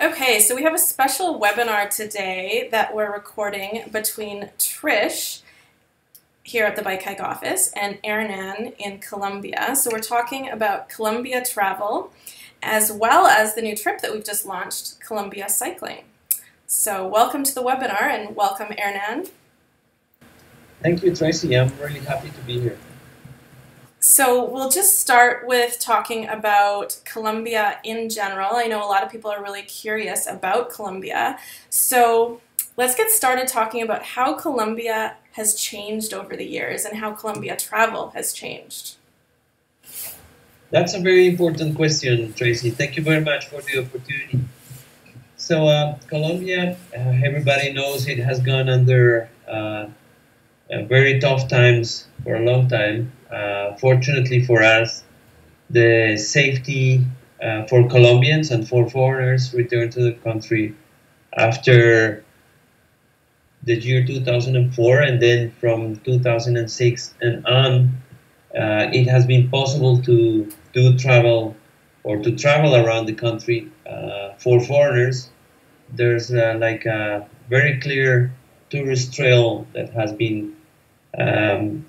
Okay, so we have a special webinar today that we're recording between Trish here at the BikeHike office and Hernan in Colombia. So we're talking about Colombia travel as well as the new trip that we've just launched, Colombia cycling. So welcome to the webinar and welcome Hernan. Thank you, Tracy. I'm really happy to be here. So we'll just start with talking about Colombia in general. I know a lot of people are really curious about Colombia. So let's get started talking about how Colombia has changed over the years and how Colombia travel has changed. That's a very important question, Tracy. Thank you very much for the opportunity. So Colombia, everybody knows it has gone under very tough times for a long time. Fortunately for us, the safety for Colombians and for foreigners returned to the country after the year 2004, and then from 2006 and on, it has been possible to do travel or to travel around the country for foreigners. There's like a very clear tourist trail that has been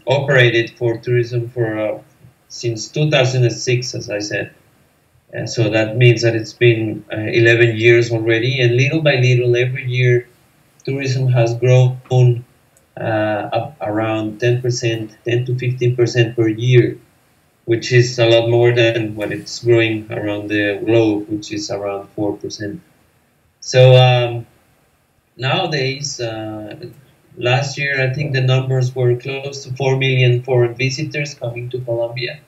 operated for tourism for since 2006, as I said. So that means that it's been 11 years already, and little by little, every year, tourism has grown up around 10%, 10 to 15% per year, which is a lot more than what it's growing around the globe, which is around 4%. So nowadays, last year, I think the numbers were close to 4 million foreign visitors coming to Colombia.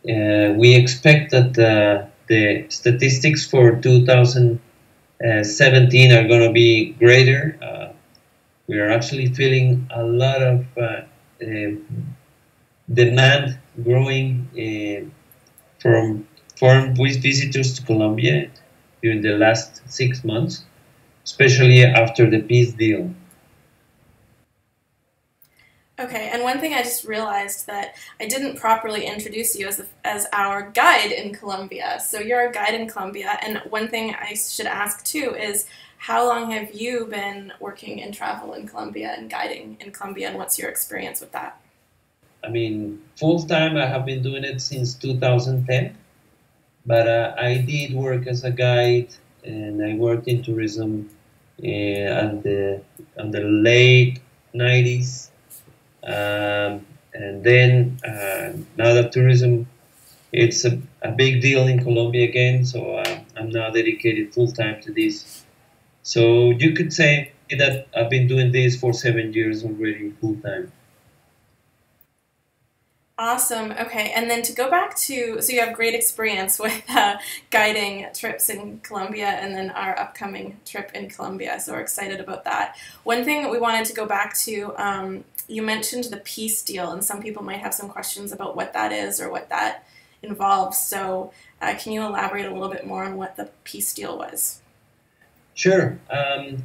We expect that the statistics for 2017 are going to be greater. We are actually feeling a lot of demand growing from foreign visitors to Colombia during the last 6 months, especially after the peace deal. Okay, and one thing I just realized that I didn't properly introduce you as our guide in Colombia. So you're a guide in Colombia, and one thing I should ask too is how long have you been working in travel in Colombia and guiding in Colombia, and what's your experience with that? I mean, full time I have been doing it since 2010, but I did work as a guide and I worked in tourism at the late 90s. And then now that tourism, it's a big deal in Colombia again, so I'm now dedicated full time to this. So you could say that I've been doing this for 7 years already, full time. Awesome. Okay, and then to go back to, so you have great experience with guiding trips in Colombia and then our upcoming trip in Colombia, so we're excited about that. One thing that we wanted to go back to, you mentioned the peace deal, and some people might have some questions about what that is or what that involves, so can you elaborate a little bit more on what the peace deal was? Sure.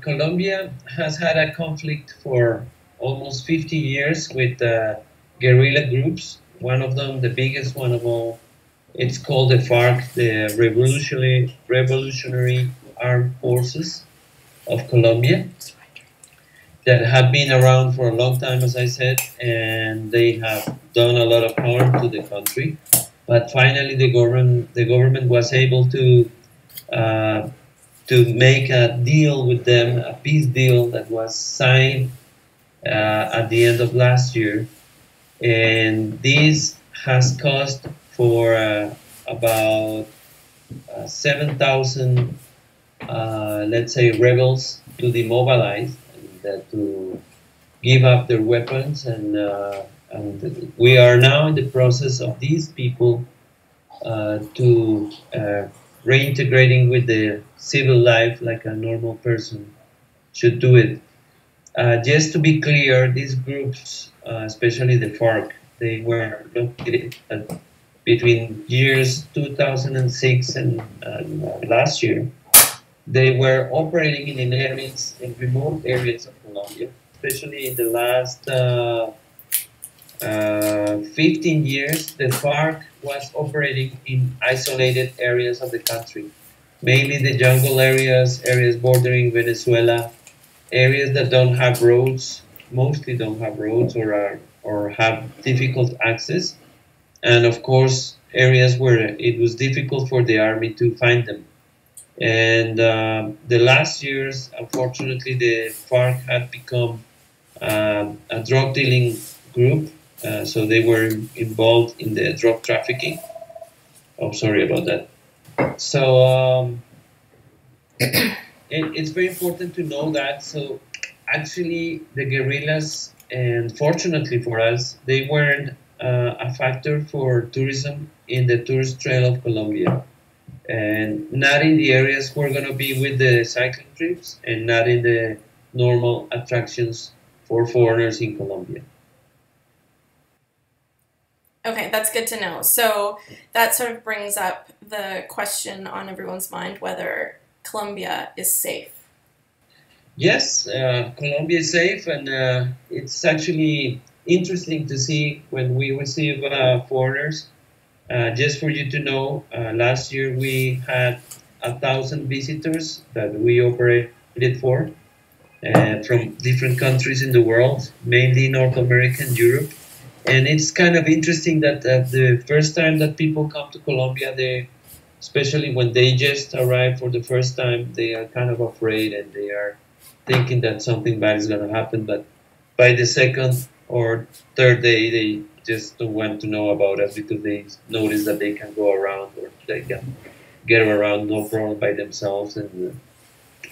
Colombia has had a conflict for almost 50 years with guerrilla groups. One of them, the biggest one of all, it's called the FARC, the Revolutionary Armed Forces of Colombia, that have been around for a long time, as I said, and they have done a lot of harm to the country. But finally, the government was able to make a deal with them, a peace deal that was signed at the end of last year. And this has cost for about 7,000, let's say, rebels to demobilize and to give up their weapons. And we are now in the process of these people to reintegrating with the civil life like a normal person should do it. Just to be clear, these groups, especially the FARC, they were located between years 2006 and last year. They were operating in areas, in remote areas of Colombia, especially in the last 15 years. The FARC was operating in isolated areas of the country. mainly the jungle areas, areas bordering Venezuela, areas that don't have roads, mostly don't have roads or have difficult access, and of course areas where it was difficult for the army to find them. And the last years, unfortunately, the FARC had become a drug dealing group, so they were involved in the drug trafficking. Oh, sorry about that. So it's very important to know that. So actually, the guerrillas, and fortunately for us, they weren't a factor for tourism in the tourist trail of Colombia, and not in the areas we're going to be with the cycling trips, and not in the normal attractions for foreigners in Colombia. Okay, that's good to know. So that sort of brings up the question on everyone's mind whether Colombia is safe. Yes, Colombia is safe, and it's actually interesting to see when we receive foreigners. Just for you to know, last year we had 1,000 visitors that we operated for from different countries in the world, mainly North America and Europe. And it's kind of interesting that the first time that people come to Colombia, they, especially when they just arrive for the first time, they are kind of afraid and they are thinking that something bad is going to happen. But by the second or third day, they just don't want to know about us because they notice that they can go around or they can get around no problem by themselves. And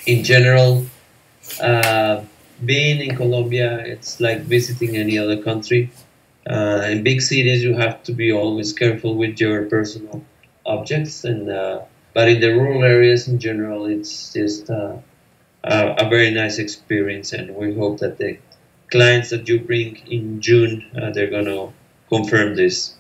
in general, uh, being in Colombia, it's like visiting any other country. In big cities, you have to be always careful with your personal objects, and but in the rural areas in general, it's just a very nice experience. And we hope that the clients that you bring in June, they're gonna confirm this.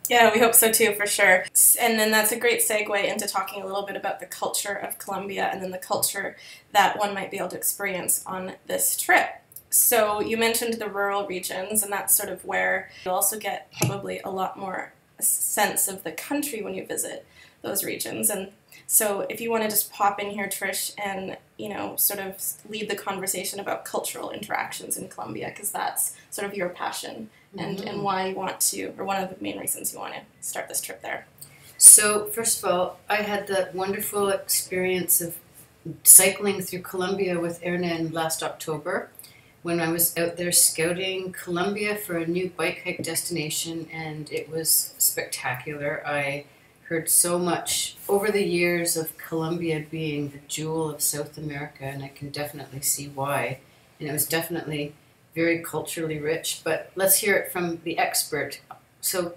Yeah, we hope so too, for sure. And then that's a great segue into talking a little bit about the culture of Colombia and then the culture that one might be able to experience on this trip. So you mentioned the rural regions, and that's sort of where you'll also get probably a lot more sense of the country when you visit those regions. And so if you want to just pop in here, Trish, and sort of lead the conversation about cultural interactions in Colombia, because that's sort of your passion and why you want to, or one of the main reasons you want to start this trip there. So first of all, I had the wonderful experience of cycling through Colombia with AIRLINES last October, when I was out there scouting Colombia for a new bike hike destination, and it was spectacular. I heard so much over the years of Colombia being the jewel of South America, and I can definitely see why. And it was definitely very culturally rich, but let's hear it from the expert. So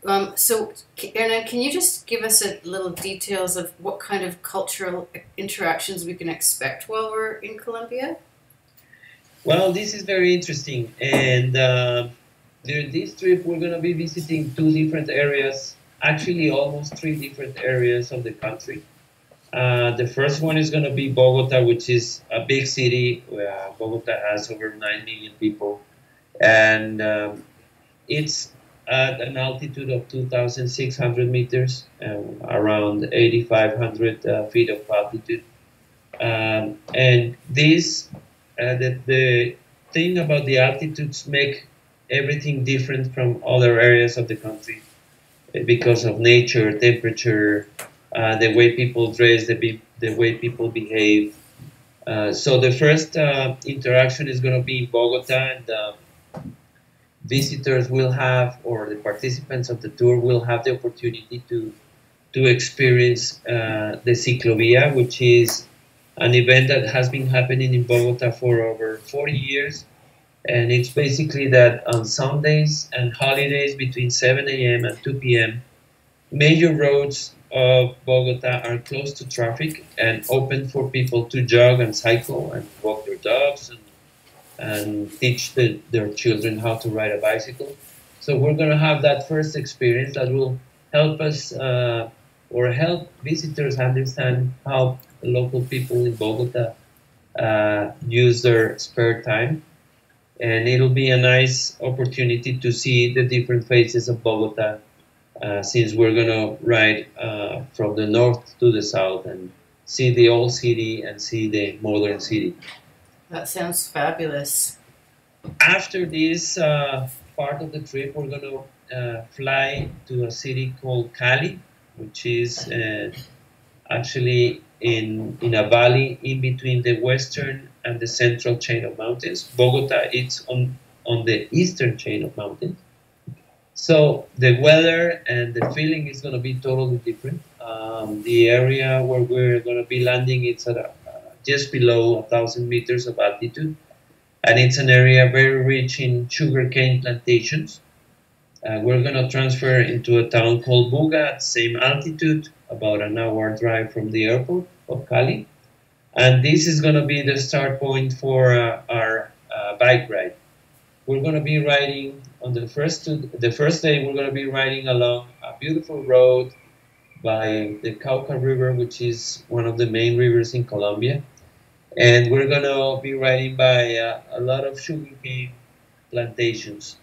Ernan, can you just give us a little details of what kind of cultural interactions we can expect while we're in Colombia? Well, this is very interesting, and during this trip, we're going to be visiting two different areas, actually almost three different areas of the country. The first one is going to be Bogota, which is a big city. Bogota has over 9 million people, and it's at an altitude of 2,600 meters, around 8,500 feet of altitude. And this, the thing about the altitudes make everything different from other areas of the country because of nature, temperature, the way people dress, the way people behave. So the first interaction is going to be in Bogota, and visitors will have, or the participants of the tour will have the opportunity to experience the Ciclovia, which is an event that has been happening in Bogota for over 40 years. And it's basically that on Sundays and holidays between 7 a.m. and 2 p.m., major roads of Bogota are closed to traffic and open for people to jog and cycle and walk their dogs and teach their children how to ride a bicycle. So we're going to have that first experience that will help us or help visitors understand how local people in Bogota use their spare time. And it'll be a nice opportunity to see the different faces of Bogota since we're gonna ride from the north to the south and see the old city and see the modern city. That sounds fabulous. After this part of the trip, we're gonna fly to a city called Cali, which is actually in a valley in between the western and the central chain of mountains. Bogota, it's on the eastern chain of mountains. So the weather and the feeling is going to be totally different. The area where we're going to be landing, it's at just below 1,000 meters of altitude, and it's an area very rich in sugarcane plantations. We're going to transfer into a town called Buga at same altitude, about an hour drive from the airport of Cali. And this is going to be the start point for our bike ride. We're going to be riding on the first day. We're going to be riding along a beautiful road by the Cauca River, which is one of the main rivers in Colombia, and we're going to be riding by a lot of sugarcane plantations.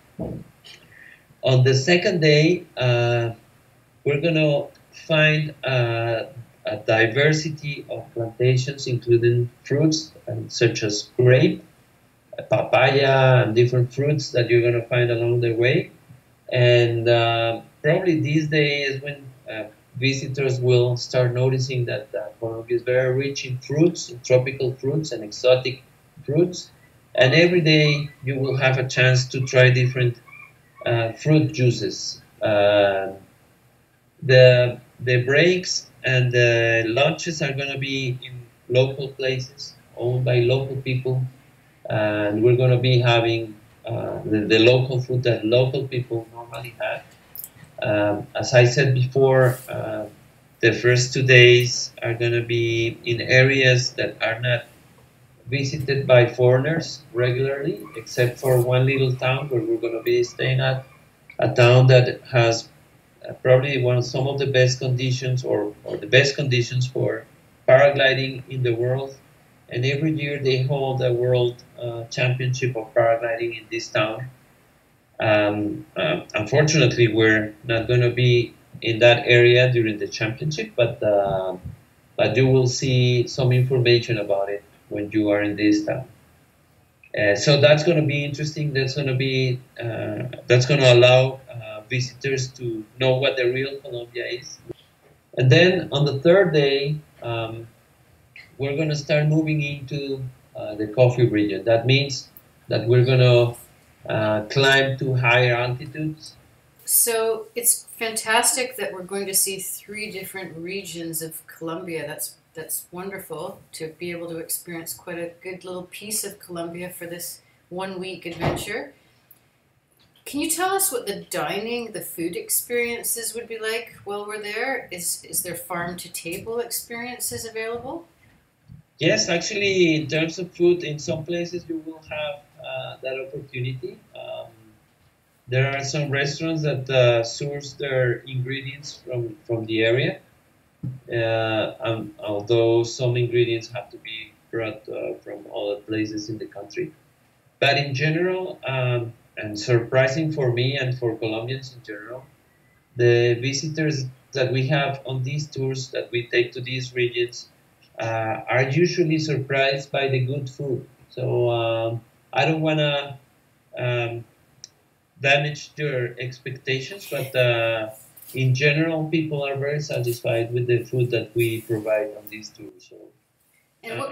On the second day, we're going to find a diversity of plantations, including fruits such as grape, papaya, and different fruits that you're going to find along the way. And probably these days when visitors will start noticing that Colombia is very rich in fruits, in tropical fruits and exotic fruits. And every day you will have a chance to try different fruit juices. The breaks and the lunches are going to be in local places owned by local people, and we're going to be having the local food that local people normally have. As I said before, the first 2 days are going to be in areas that are not visited by foreigners regularly, except for one little town where we're going to be staying at, a town that has probably some of the best conditions or the best conditions for paragliding in the world. And every year they hold a world championship of paragliding in this town. Unfortunately, we're not going to be in that area during the championship, but you will see some information about it when you are in this town. So that's going to be interesting. That's going to allow visitors to know what the real Colombia is. And then on the third day, we're going to start moving into the coffee region. That means that we're going to climb to higher altitudes. So it's fantastic that we're going to see 3 different regions of Colombia. That's wonderful to be able to experience quite a good little piece of Colombia for this 1-week adventure. Can you tell us what the food experiences would be like while we're there? Is there farm to table experiences available? Yes, actually, in terms of food, in some places you will have that opportunity. There are some restaurants that source their ingredients from the area, although some ingredients have to be brought from other places in the country. But in general, and surprising for me and for Colombians in general, the visitors that we have on these tours that we take to these regions are usually surprised by the good food. So I don't want to damage their expectations, but in general, people are very satisfied with the food that we provide on these tours. So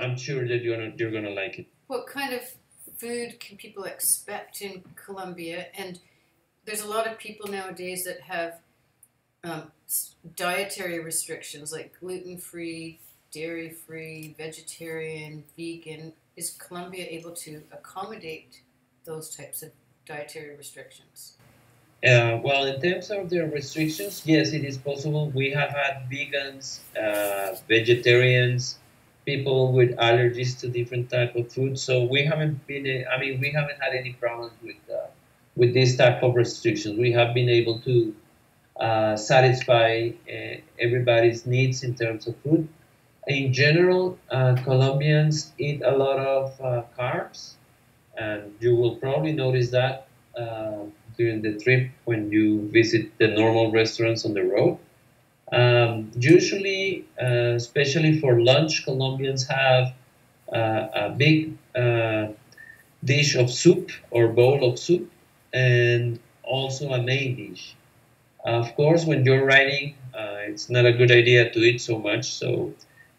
I'm sure that you're gonna like it. What kind of food can people expect in Colombia? And there's a lot of people nowadays that have dietary restrictions like gluten-free, dairy-free, vegetarian, vegan. Is Colombia able to accommodate those types of dietary restrictions? Well, in terms of the restrictions, yes, it is possible. We have had vegans, vegetarians, people with allergies to different type of food. So we haven't had any problems with this type of restrictions. We have been able to satisfy everybody's needs in terms of food. In general, Colombians eat a lot of carbs, and you will probably notice that during the trip when you visit the normal restaurants on the road. Usually, especially for lunch, Colombians have a big dish of soup or bowl of soup, and also a main dish. Of course, when you're riding, it's not a good idea to eat so much, so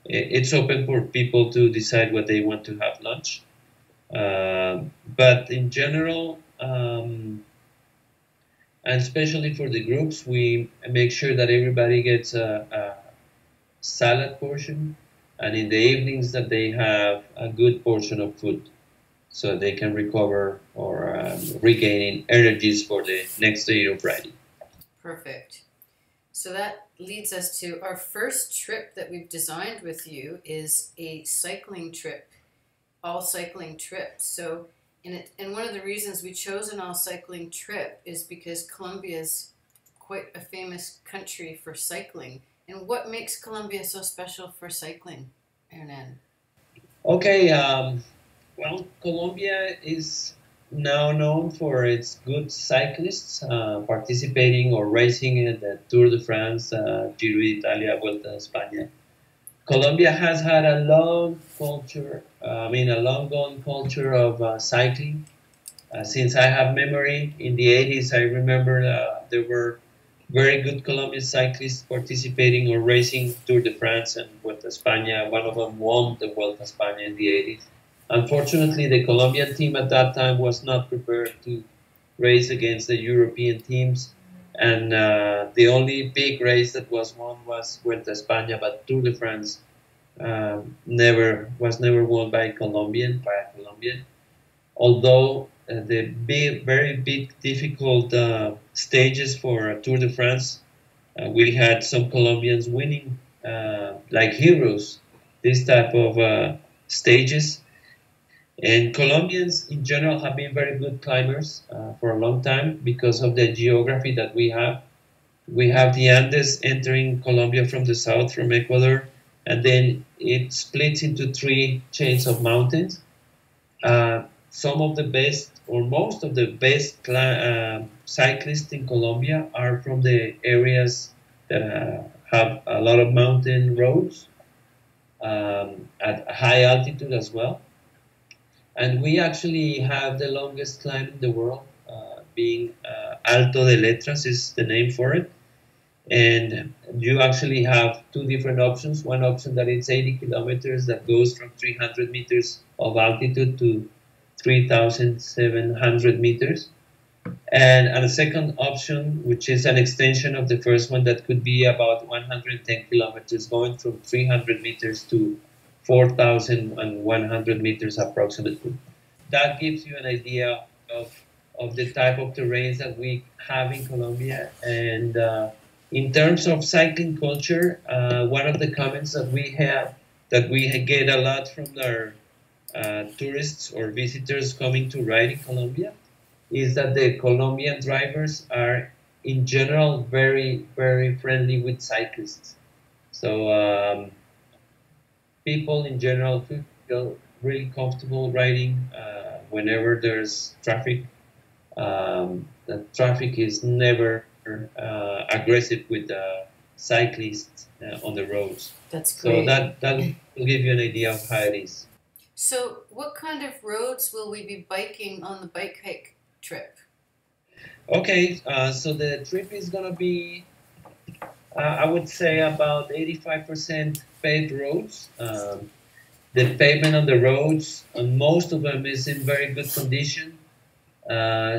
it's open for people to decide what they want to have lunch. But in general, and especially for the groups, we make sure that everybody gets a salad portion, and in the evenings that they have a good portion of food so they can recover or regaining energies for the next day of riding. Perfect. So that leads us to our first trip that we've designed with you is a cycling trip, all cycling trip. So and one of the reasons we chose an all cycling trip is because Colombia is quite a famous country for cycling. And what makes Colombia so special for cycling, Hernan? Okay, well, Colombia is now known for its good cyclists participating or racing in the Tour de France, Giro d'Italia, Vuelta a España. Colombia has had a long culture, a long gone culture of cycling. Since I have memory, in the 80s, I remember there were very good Colombian cyclists participating or racing Tour de France and Vuelta a España. One of them won the Vuelta a España in the 80s. Unfortunately, the Colombian team at that time was not prepared to race against the European teams. And the only big race that was won was Vuelta a España, but Tour de France never won by a Colombian. Although the very big, difficult stages for Tour de France, we had some Colombians winning, like heroes, this type of stages. And Colombians in general have been very good climbers for a long time because of the geography that we have. We have the Andes entering Colombia from the south, from Ecuador, and then it splits into three chains of mountains. Some of the best, or most of the best cyclists in Colombia are from the areas that have a lot of mountain roads at high altitude as well. And we actually have the longest climb in the world, being Alto de Letras is the name for it. And you actually have two different options. One option that is 80 kilometers that goes from 300 meters of altitude to 3,700 meters. And a second option, which is an extension of the first one that could be about 110 kilometers, going from 300 meters to 4,100 meters approximately. That gives you an idea of the type of terrains that we have in Colombia. And in terms of cycling culture, one of the comments that we have, that we get a lot from our tourists or visitors coming to ride in Colombia, is that the Colombian drivers are in general very, very friendly with cyclists. So people in general feel really comfortable riding whenever there's traffic. The traffic is never aggressive with cyclists on the roads. That's great. So that will give you an idea of how it is. So what kind of roads will we be biking on the BikeHike trip? Okay, so the trip is going to be, I would say, about 85% paved roads. The pavement on the roads, and most of them is in very good condition.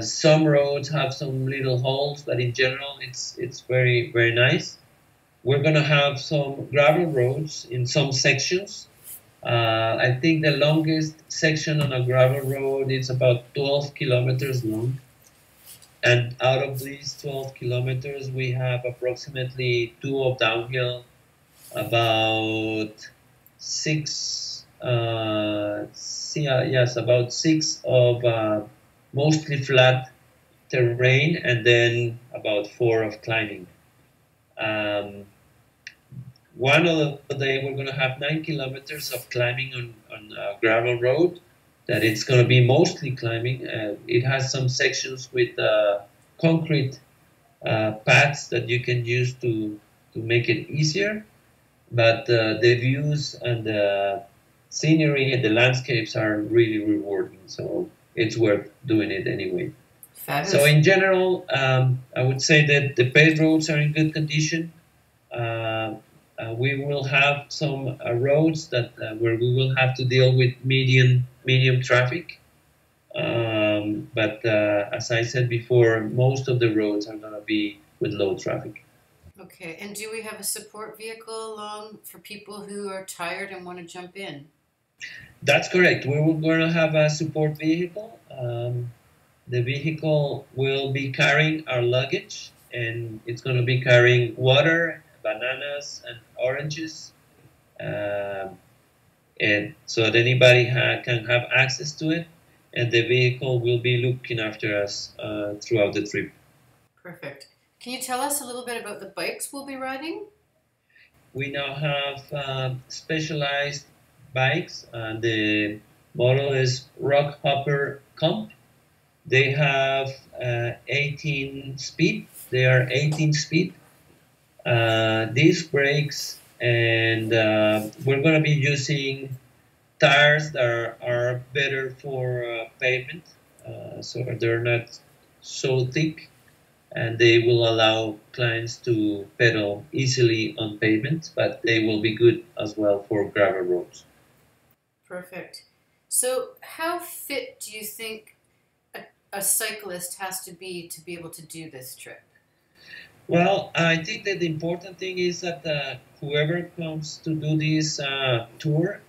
Some roads have some little holes, but in general, it's very, very nice. We're going to have some gravel roads in some sections. I think the longest section on a gravel road is about 12 kilometers long. And out of these 12 kilometers, we have approximately 2 of downhill, about 6, about 6 of mostly flat terrain, and then about 4 of climbing. One of the day we're going to have 9 kilometers of climbing on a gravel road, that it's going to be mostly climbing. It has some sections with concrete paths that you can use to make it easier, but the views and the scenery and the landscapes are really rewarding, so it's worth doing it anyway. Fabulous. So in general, I would say that the paved roads are in good condition. We will have some roads that where we will have to deal with medium traffic. But as I said before, most of the roads are going to be with low traffic. Okay, and do we have a support vehicle along for people who are tired and want to jump in? That's correct. We're going to have a support vehicle. The vehicle will be carrying our luggage, and it's going to be carrying water, bananas, and oranges, and so that anybody can have access to it. And the vehicle will be looking after us throughout the trip. Perfect. Can you tell us a little bit about the bikes we'll be riding? We now have specialized bikes. The model is Rock Hopper Comp. They have 18 speed. They are 18 speed disc brakes, and we're going to be using tires that are better for pavement, so they're not so thick, and they will allow clients to pedal easily on pavement, but they will be good as well for gravel roads. Perfect. So how fit do you think a cyclist has to be able to do this trip? Well, I think that the important thing is that whoever comes to do this tour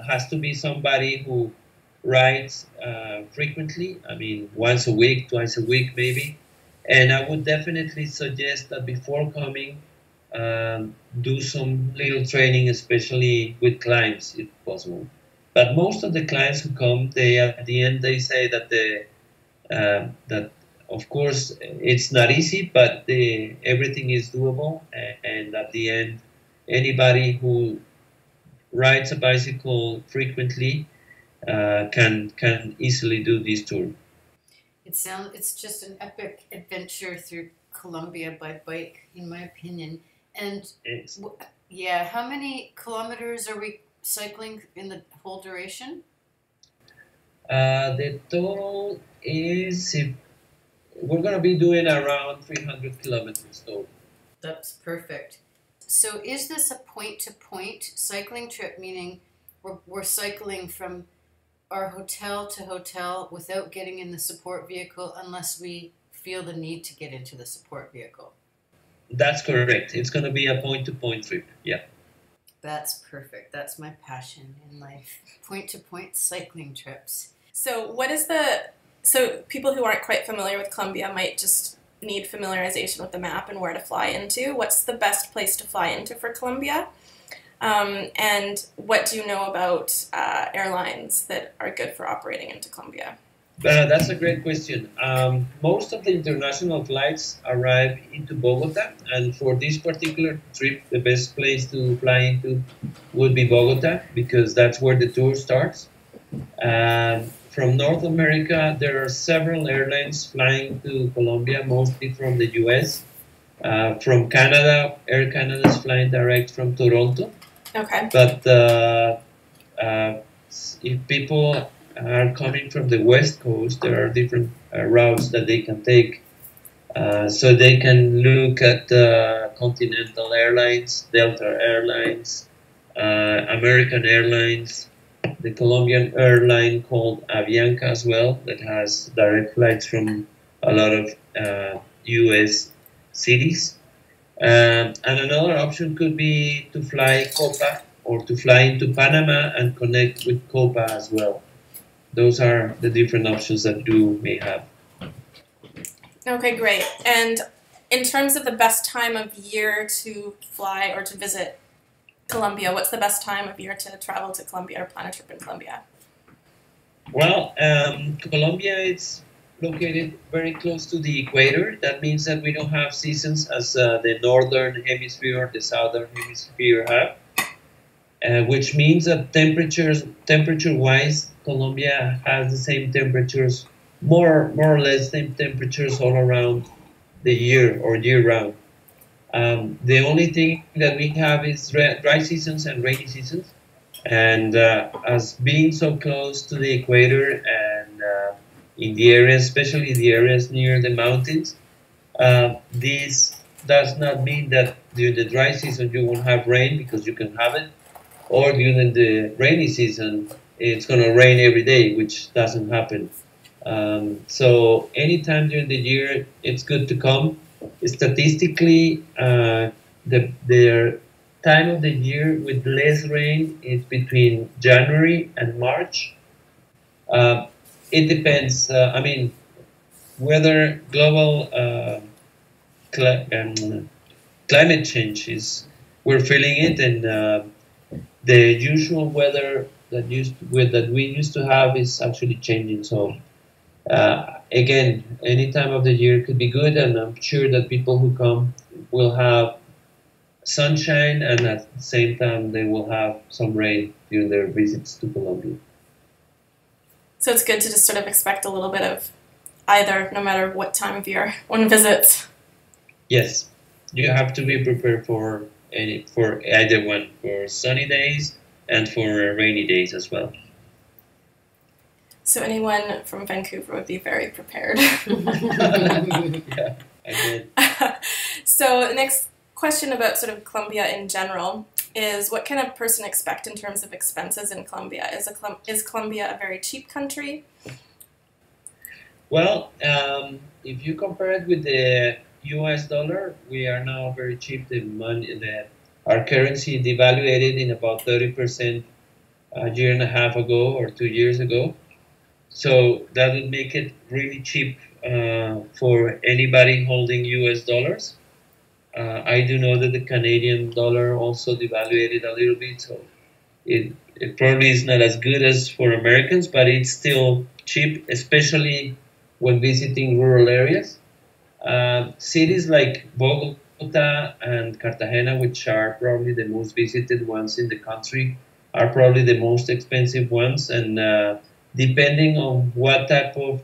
has to be somebody who rides frequently. I mean, once a week, twice a week, maybe. And I would definitely suggest that before coming, do some little training, especially with clients, if possible. But most of the clients who come, they at the end they say that that of course it's not easy, but everything is doable. And at the end, anybody who rides a bicycle frequently can easily do this tour. It's just an epic adventure through Colombia by bike, in my opinion. And yeah, how many kilometers are we cycling in the whole duration? The total is, we're going to be doing around 300 kilometers total. That's perfect. So is this a point-to-point cycling trip, meaning we're cycling from our hotel to hotel without getting in the support vehicle unless we feel the need to get into the support vehicle? That's correct. It's going to be a point-to-point trip, yeah. That's perfect. That's my passion in life. Point-to-point cycling trips. So so people who aren't quite familiar with Colombia might just need familiarization with the map and where to fly into. What's the best place to fly into for Colombia? And what do you know about airlines that are good for operating into Colombia? That's a great question. Most of the international flights arrive into Bogota, and for this particular trip, the best place to fly into would be Bogota, because that's where the tour starts. From North America, there are several airlines flying to Colombia, mostly from the US. From Canada, Air Canada is flying direct from Toronto. Okay. But if people are coming from the West Coast, there are different routes that they can take. So they can look at Continental Airlines, Delta Airlines, American Airlines, the Colombian airline called Avianca as well, that has direct flights from a lot of US cities. And another option could be to fly Copa or to fly into Panama and connect with Copa as well. Those are the different options that you may have. Okay, great. And in terms of the best time of year to fly or to visit Colombia, what's the best time of year to travel to Colombia or plan a trip in Colombia? Well, Colombia is located very close to the equator. That means that we don't have seasons as the northern hemisphere or the southern hemisphere have, which means that temperature-wise, Colombia has the same temperatures more or less same temperatures all around the year or year round. The only thing that we have is dry seasons and rainy seasons. And as being so close to the equator and in the areas, especially the areas near the mountains, this does not mean that during the dry season you won't have rain, because you can have it, or during the rainy season it's going to rain every day, which doesn't happen. So anytime during the year it's good to come. Statistically, the time of the year with less rain is between January and March. Uh, it depends. I mean, whether global climate change is, we're feeling it, and the usual weather that we used to have is actually changing. So again, any time of the year could be good, and I'm sure that people who come will have sunshine, and at the same time they will have some rain during their visits to Colombia. So it's good to just sort of expect a little bit of either, no matter what time of year one visits. Yes, you have to be prepared for either one, for sunny days and for rainy days as well. So anyone from Vancouver would be very prepared. Yeah, I did. So the next question about sort of Colombia in general is, what can a person expect in terms of expenses in Colombia? Is Colombia a very cheap country? Well, if you compare it with the U.S. dollar, we are now very cheap. Our currency devaluated in about 30% a year and a half ago or 2 years ago. So that would make it really cheap for anybody holding U.S. dollars. I do know that the Canadian dollar also devaluated a little bit, so it probably is not as good as for Americans, but it's still cheap, especially when visiting rural areas. Cities like Bogota and Cartagena, which are probably the most visited ones in the country, are probably the most expensive ones, and depending on what type of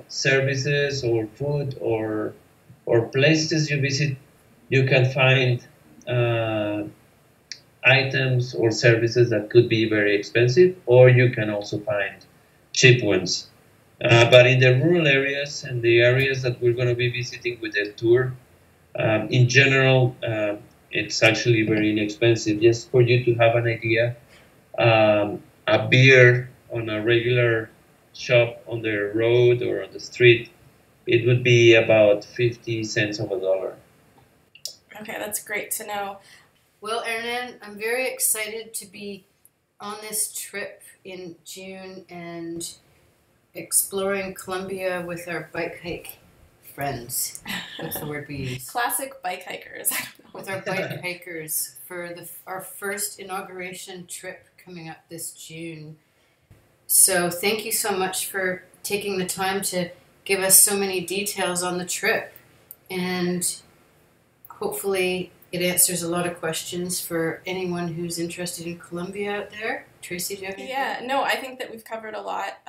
services or food or places you visit, you can find items or services that could be very expensive, or you can also find cheap ones. But in the rural areas and the areas that we're going to be visiting with the tour, in general, it's actually very inexpensive. Just for you to have an idea, a beer on a regular shop on the road or on the street, it would be about 50 cents of a dollar. Okay, that's great to know. Well, Hernan, I'm very excited to be on this trip in June and exploring Colombia with our bike hike friends. That's the word we use. Classic bike hikers. With our bike hikers for our first inauguration trip coming up this June. So thank you so much for taking the time to give us so many details on the trip, and hopefully it answers a lot of questions for anyone who's interested in Colombia out there. Tracy, do you have anything? Yeah, no, I think that we've covered a lot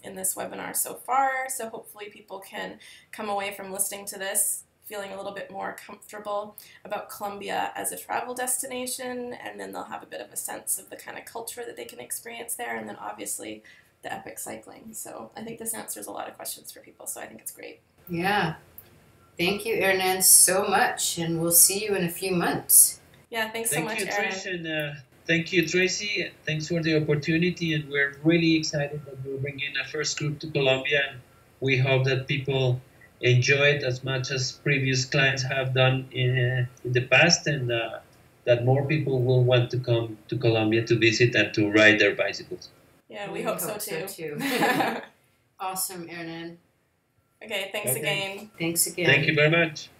in this webinar so far, so hopefully people can come away from listening to this feeling a little bit more comfortable about Colombia as a travel destination, and then they'll have a bit of a sense of the kind of culture that they can experience there, and then obviously the epic cycling. So I think this answers a lot of questions for people, so I think it's great. Yeah. Thank you, Hernan, so much, and we'll see you in a few months. Yeah, thanks so much, Aaron. Thank you, Tracy. Thanks for the opportunity, and we're really excited that we're bringing a first group to Colombia, and we hope that people enjoy it as much as previous clients have done in the past, and that more people will want to come to Colombia to visit and to ride their bicycles. Yeah, we hope so too. Awesome, Hernan. Okay, thanks again. Thanks again. Thank you very much.